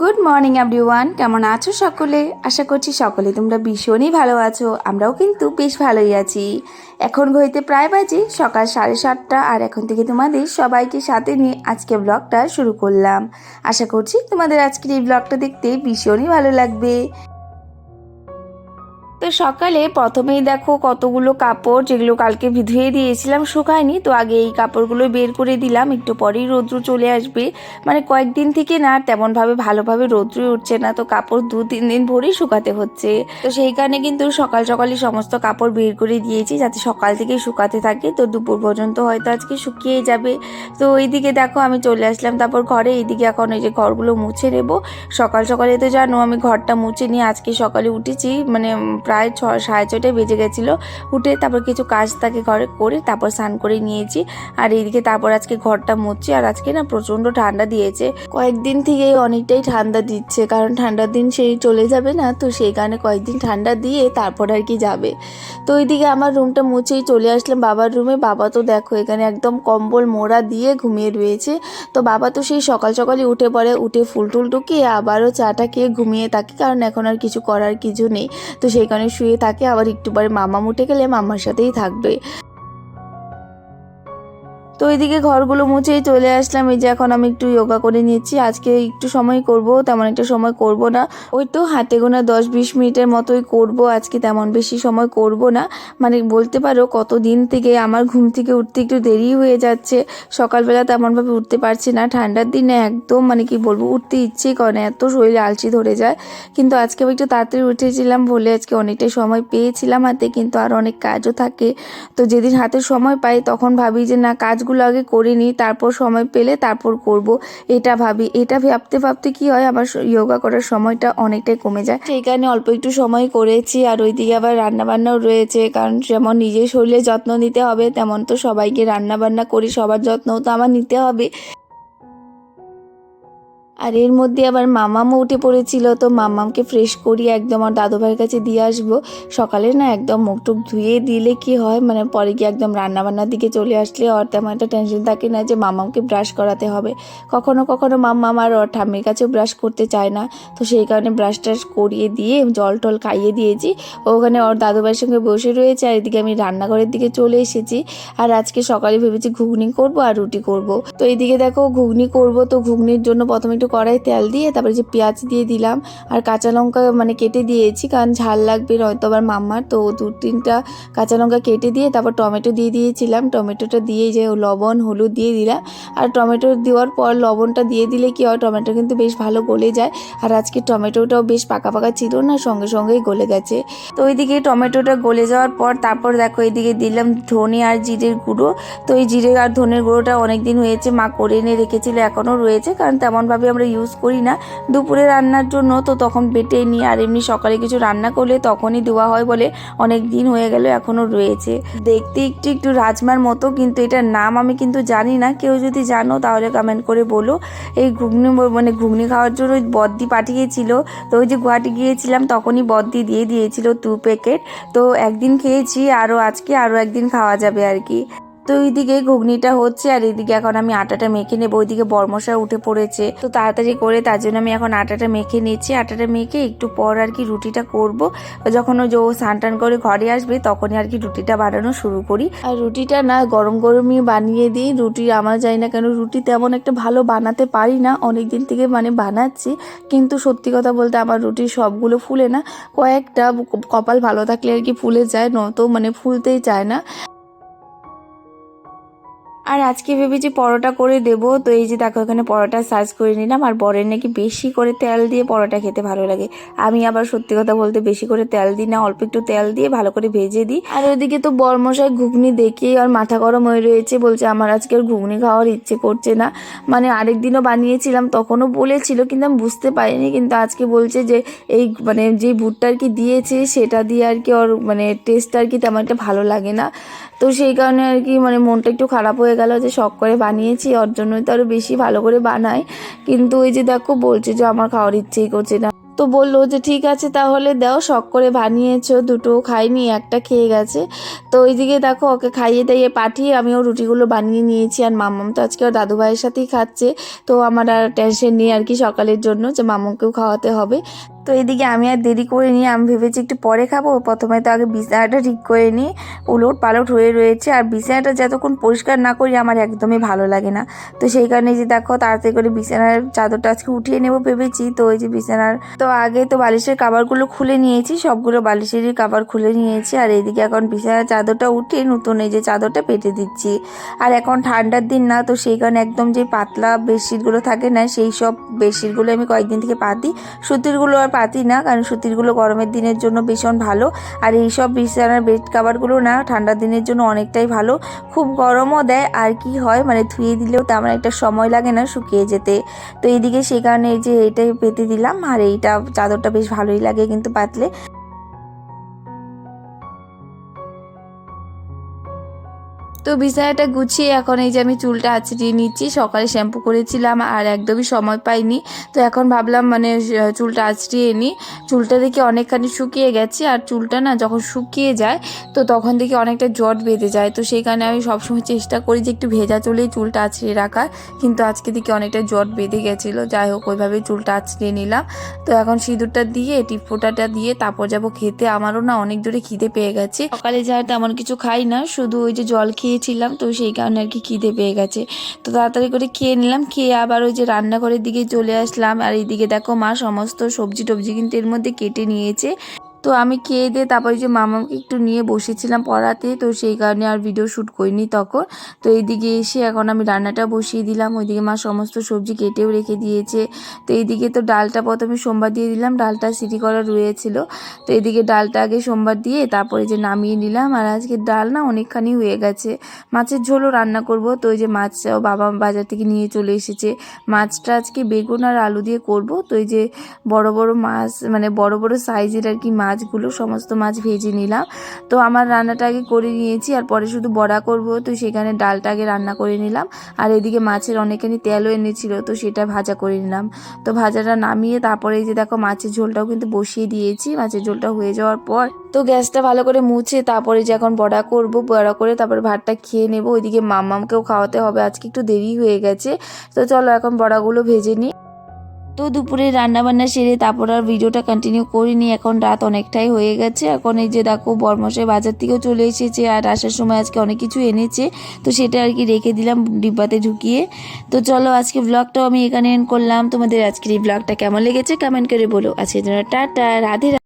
Good morning everyone, কেমন আছো সকলে? আশা করছি সকলে তোমরা ভীষণই ভালো আছো। আমরাও কিন্তু বেশ ভালোই আছি। এখন ঘড়িতে প্রায় বাজে সকাল 7:30, আর এখন থেকে তোমাদের সবাইকে সাথে নিয়ে আজকে ব্লগটা শুরু করলাম। আশা করছি তোমাদের আজকের এই ব্লগটা দেখতে ভীষণই ভালো লাগবে। তো সকালে প্রথমেই দেখো কতগুলো কাপড় যেগুলো কালকে ধুয়ে দিয়েছিলাম শুকায়নি, তো আগে এই কাপড়গুলো বের করে দিলাম। একটু পরেই রৌদ্র চলে আসবে, মানে কয়েকদিন থেকে না তেমনভাবে ভালোভাবে রৌদ্রই উঠছে না, তো কাপড় 2-3 দিন ভরেই শুকাতে হচ্ছে। তো সেই কারণে কিন্তু সকাল সকালই সমস্ত কাপড় বের করে দিয়েছি যাতে সকাল থেকেই শুকাতে থাকে, তো দুপুর পর্যন্ত হয়তো আজকে শুকিয়ে যাবে। তো এইদিকে দেখো আমি চলে আসলাম তারপর ঘরে। এইদিকে এখন এই যে ঘরগুলো মুছে নেব। সকাল সকালে তো জানো আমি ঘরটা মুছে নিয়ে আজকে সকালে উঠেছি, মানে প্রায় 6:30 বেজে গেছিলো। উঠে তারপর কিছু কাজ থাকে ঘরে করে তারপর স্নান করে নিয়েছি। আর এইদিকে তারপর আজকে ঘরটা মুছছি। আর আজকে না প্রচণ্ড ঠান্ডা দিয়েছে, কয়েকদিন থেকে অনেকটাই ঠান্ডা দিচ্ছে, কারণ ঠান্ডার দিন সেই চলে যাবে না, তো সেই কারণে কয়েকদিন ঠান্ডা দিয়ে তারপর আর কি যাবে। তো এইদিকে আমার রুমটা মুছেই চলে আসলাম বাবার রুমে। বাবা তো দেখো এখানে একদম কম্বল মোড়া দিয়ে ঘুমিয়ে রয়েছে। তো বাবা তো সেই সকাল সকালই উঠে পড়ে, উঠে ফুল টুল টুকিয়ে আবারও চাটা খেয়ে ঘুমিয়ে থাকে, কারণ এখন আর কিছু করার কিছু নেই। তো সেই কারণে শুয়ে থাকে। আবার একটু পরে মামা উঠে গেলে মামার সাথেই থাকবে। তো এইদিকে ঘরগুলো মুছেই চলে আসলাম। এই যে এখন আমি একটু যোগা করে নিচ্ছি। আজকে একটু সময় করব, তেমন একটা সময় করব না, ওই তো হাতে গোনা 10-20 মিনিটের মতোই করব। আজকে তেমন বেশি সময় করব না, মানে বলতে পারো কতদিন থেকে আমার ঘুম থেকে উঠতে একটু দেরি হয়ে যাচ্ছে। সকালবেলা তেমনভাবে উঠতে পারছি না, ঠান্ডার দিনে একদম মানে কি বলবো উঠতে ইচ্ছেই করে না, এত শরীরে আলসি ধরে যায়। কিন্তু আজকে আমি একটু তাড়াতাড়ি উঠেছিলাম বলে আজকে অনেকটাই সময় পেয়েছিলাম হাতে, কিন্তু আর অনেক কাজও থাকে। তো যেদিন হাতে সময় পাই তখন ভাবি যে না কাজগুলো আগে করে নিই, তারপর সময় পেলে তারপর করব, এটা ভাবি। এটা ভাবতে ভাবতে কি হয় আমার যোগা করার সময়টা অনেকটাই কমে যায়। সেই কারণে অল্প একটু সময় করেছি। আর ওইদিকে আবার রান্নাবান্নাও রয়েছে, কারণ যেমন নিজের শরীরের যত্ন নিতে হবে তেমন তো সবাইকে রান্নাবান্না করি, সবার যত্নও তো আমার নিতে হবে। আর এর মধ্যে আবার মামামও উঠে পড়েছিল, তো মামামকে ফ্রেশ করিয়ে একদম আমার দাদুভাইয়ের কাছে দিয়ে আসবো। সকালে না একদম মুখ টুক ধুয়ে দিলে কি হয়, মানে পরে গিয়ে একদম রান্নাবান্নার দিকে চলে আসলে ওর তেমন একটা টেনশন থাকে না যে মামামকে ব্রাশ করাতে হবে। কখনো কখনো মাম্মাম আর ওর ঠাম্মির কাছেও ব্রাশ করতে চায় না, তো সেই কারণে ব্রাশ ট্রাশ করিয়ে দিয়ে জল টল খাইয়ে দিয়েছি। ওখানে ওর দাদুভাইয়ের সঙ্গে বসে রয়েছে, আর এদিকে আমি রান্নাঘরের দিকে চলে এসেছি। আর আজকে সকালে ভেবেছি ঘুগনি করব আর রুটি করব। তো এইদিকে দেখো ঘুগনি করব, তো ঘুগনির জন্য প্রথমে একটু কড়াই তেল দিয়ে তারপরে যে পেঁয়াজ দিয়ে দিলাম আর কাঁচা লঙ্কা মানে কেটে দিয়েছি, কারণ ঝাল লাগবে নয়তো আবার মাম্মার। তো 2-3টা কাঁচা লঙ্কা কেটে দিয়ে তারপর টমেটো দিয়ে দিয়েছিলাম। টমেটোটা দিয়ে যে লবণ হলুদ দিয়ে দিলাম। আর টমেটো দেওয়ার পর লবণটা দিয়ে দিলে কি হয়, টমেটো কিন্তু বেশ ভালো গলে যায়। আর আজকে টমেটোটাও বেশ পাকা পাকা ছিল না, সঙ্গে সঙ্গেই গলে গেছে। তো ওইদিকে টমেটোটা গলে যাওয়ার পর তারপর দেখো এইদিকে দিলাম ধনে আর জিরের গুঁড়ো। তো এই জিরে আর ধনের গুঁড়োটা অনেক দিন হয়েছে মা করে এনে রেখেছিল, এখনও রয়েছে, কারণ তেমনভাবে আমরা ইউজ করি না দুপুরে রান্নার জন্য, তো তখন বেটে নিই। আর এমনি সকালে কিছু রান্না করলে তখনই দেওয়া হয় বলে অনেক দিন হয়ে গেল এখনও রয়েছে। দেখতে একটু একটু রাজমার মতো, কিন্তু এটার নাম আমি কিন্তু জানি না, কেউ যদি জানো তাহলে কমেন্ট করে বলো। এই ঘুগনি মানে ঘুগনি খাওয়ার জন্য বদ্দি পাঠিয়েছিল, তো ওই যে গুয়াহাটি গিয়েছিলাম তখনই বদ্দি দিয়ে দিয়েছিল 2 প্যাকেট। তো একদিন খেয়েছি, আরও আজকে আরও একদিন খাওয়া যাবে আর কি। তো এইদিকে ঘুগনিটা হচ্ছে, আর এইদিকে এখন আমি আটাটা মেখে নেবো। ওইদিকে বর্মশা উঠে পড়েছে, তো তাড়াতাড়ি করে তার জন্য আমি এখন আটাটা মেখে নিচ্ছি। আটাটা মেখে একটু পর আর কি রুটিটা করব। যখন ও স্নান টান করে ঘরে আসবে তখনই আর কি রুটিটা বানানো শুরু করি। আর রুটিটা না গরম গরমই বানিয়ে দিই। রুটি আমার জানি না কেন রুটি তেমন একটা ভালো বানাতে পারি না, অনেক দিন থেকে মানে বানাচ্ছি, কিন্তু সত্যি কথা বলতে আমার রুটি সবগুলো ফুলে না, কয়েকটা কপাল ভালো থাকলে আর কি ফুলে যায়, নয়তো মানে ফুলতেই চায় না। আর আজকে ভেবেছি পরোটা করে দেবো। তো এই যে দেখো এখানে পরোটা সার্চ করে নিলাম। আর বরের নাকি বেশি করে তেল দিয়ে পরোটা খেতে ভালো লাগে, আমি আবার সত্যি কথা বলতে বেশি করে তেল দিই না, অল্প একটু তেল দিয়ে ভালো করে ভেজে দিই। আর ওইদিকে তো বরমশাই ঘুগনি দেখেই আর মাথা গরম হয়ে রয়েছে, বলছে আমার আজকে আর ঘুগনি খাওয়ার ইচ্ছে করছে না। মানে আরেকদিনও বানিয়েছিলাম তখনও বলেছিল, কিন্তু আমি বুঝতে পারিনি, কিন্তু আজকে বলছে যে এই মানে যে ভুট্টা আর কি দিয়েছে সেটা দিয়ে আর কি ওর মানে টেস্টটা আর কি তেমন একটা ভালো লাগে না। তো সেই কারণে আর কি মানে মনটা একটু খারাপ হয়ে গেল যে শখ করে বানিয়েছি, ওর জন্যই তো আরও বেশি ভালো করে বানাই। কিন্তু ওই যে দেখো বলছে যে আমার খাওয়ার ইচ্ছেই করছে না। তো বললো যে ঠিক আছে তাহলে দাও, শখ করে বানিয়েছো, দুটো খাইনি, একটা খেয়ে গেছে। তো ওইদিকে দেখো ওকে খাইয়ে দাইয়ে পাঠিয়ে আমিও রুটিগুলো বানিয়ে নিয়েছি। আর মাম্মাম তো আজকে ওর দাদু ভাইয়ের সাথেই খাচ্ছে, তো আমার আর টেনশন নেই আর কি সকালের জন্য যে মাম্মামকেও খাওয়াতে হবে। তো এদিকে আমি আর দেরি করে নিই, আমি ভেবেছি একটু পরে খাবো, প্রথমে তো আগে বিছানাটা ঠিক করে নিই, উলট পালট হয়ে রয়েছে। আর বিছানাটা যতক্ষণ পরিষ্কার না করি আমার একদমই ভালো লাগে না। তো সেই কারণে যে দেখো তাড়াতাড়ি করে বিছানার চাদরটা আজকে উঠিয়ে নেবো ভেবেছি। তো ওই যে বিছানার তো আগে তো বালিশের কাভারগুলো খুলে নিয়েছি, সবগুলো বালিশেরই কাভার খুলে নিয়েছি। আর এইদিকে এখন বিছানার চাদরটা উঠিয়ে নতুন এই যে চাদরটা পেতে দিচ্ছি। আর এখন ঠান্ডার দিন না, তো সেই কারণে একদম যে পাতলা বেডশিটগুলো থাকে না সেই সব বেডশিটগুলো আমি কয়েকদিন থেকে পাতি, সুতিরগুলো আর পাতি না, কারণ সুতিরগুলো গরমের দিনের জন্য ভীষণ ভালো। আর এইসব বিছানার বেড কাভারগুলো না ঠান্ডার দিনের জন্য অনেকটাই ভালো, খুব গরমও দেয়। আর কি হয় মানে ধুয়ে দিলেও তেমন একটা সময় লাগে না শুকিয়ে যেতে। তো এইদিকে সেই কারণে এই যে এটাই পেতে দিলাম। আর এইটা চাদরটা বেশ ভালোই লাগে কিন্তু পাতলে। তো বিছানাটা গুছিয়ে এখন এই যে আমি চুলটা আঁচড়িয়ে নিচ্ছি, সকালে শ্যাম্পু করেছিলাম আর একদমই সময় পাইনি। তো এখন ভাবলাম মানে চুলটা আঁচড়িয়ে নিই। চুলটা দেখি অনেকখানি শুকিয়ে গেছে, আর চুলটা না যখন শুকিয়ে যায় তো তখন দেখি অনেকটা জট বেঁধে যায়। তো সেই কারণে আমি সবসময় চেষ্টা করি যে একটু ভেজা চুলেই চুলটা আঁচড়িয়ে রাখার, কিন্তু আজকে দেখি অনেকটা জট বেঁধে গেছিলো। যাই হোক ওইভাবেই চুলটা আঁচড়িয়ে নিলাম। তো এখন সিঁদুরটা দিয়ে টিপ ফোঁটাটা দিয়ে তারপর যাবো খেতে। আমারও না অনেক জোরে খিদে পেয়ে গেছে, সকালে যা তেমন কিছু খাই না, শুধু ওই যে জল খেয়েছিলাম, তো সেই কারণে আর কি খিদে পেয়ে গেছে। তো তাড়াতাড়ি করে খেয়ে নিলাম, খেয়ে আবার ওই যে রান্নাঘরের দিকে চলে আসলাম। আর এইদিকে দেখো মা সমস্ত সবজি টবজি কিন্তু এর মধ্যে কেটে নিয়েছে। তো আমি খেয়ে দিয়ে তারপরে যে মামাকে একটু নিয়ে বসেছিলাম পড়াতে, তো সেই কারণে আর ভিডিও শ্যুট করিনি তখন। তো এইদিকে এসে এখন আমি রান্নাটা বসিয়ে দিলাম, ওইদিকে মা সমস্ত সবজি কেটেও রেখে দিয়েছে। তো এইদিকে তো ডালটা প্রথমে সোমবার দিয়ে দিলাম, ডালটা সিটি করা রয়েছিল। তো এইদিকে ডালটা আগে সোমবার দিয়ে তারপরে যে নামিয়ে নিলাম। আর আজকে ডাল না অনেকখানি হয়ে গেছে, মাছের ঝোলও রান্না করব। তো ওই যে মাছটাও বাবা বাজার থেকে নিয়ে চলে এসেছে, মাছটা আজকে বেগুন আর আলু দিয়ে করব। তো এই যে বড় বড় মাছ মানে বড় বড় সাইজের আর কি মাছগুলো, সমস্ত মাছ ভেজে নিলাম। তো আমার রান্নাটা আগে করে নিয়েছি, আর পরে শুধু বড়া করব, তো সেখানে ডালটা আগে রান্না করে নিলাম। আর এদিকে মাছের অনেকখানি তেলও এনেছিল, তো সেটা ভাজা করে নিলাম। তো ভাজাটা নামিয়ে তারপরে এই যে দেখো মাছের ঝোলটাও কিন্তু বসিয়ে দিয়েছি। মাছের ঝোলটা হয়ে যাওয়ার পর তো গ্যাসটা ভালো করে মুছে তারপরে যে এখন বড়া করব, বড়া করে তারপরে ভাতটা খেয়ে নেব। ওইদিকে মাম্মামকেও খাওয়াতে হবে, আজকে একটু দেরি হয়ে গেছে। তো চলো এখন বড়াগুলো ভেজে নিই। তো দুপুরে রান্নাবান্না সেরে তারপর আর ভিডিওটা কন্টিনিউ করিনি, এখন রাত অনেকটাই হয়ে গেছে। এখন এই যে দেখো বরমশাই বাজার থেকেও চলে এসেছে, আর আসার সময় আজকে অনেক কিছু এনেছে, তো সেটা আর কি রেখে দিলাম ডিব্বাতে ঢুকিয়ে। তো চলো আজকে ব্লগটাও আমি এখানে এন্ড করলাম। তোমাদের আজকের এই ব্লগটা কেমন লেগেছে কমেন্ট করে বলো। আজকের জন্য টাটা, রাধে।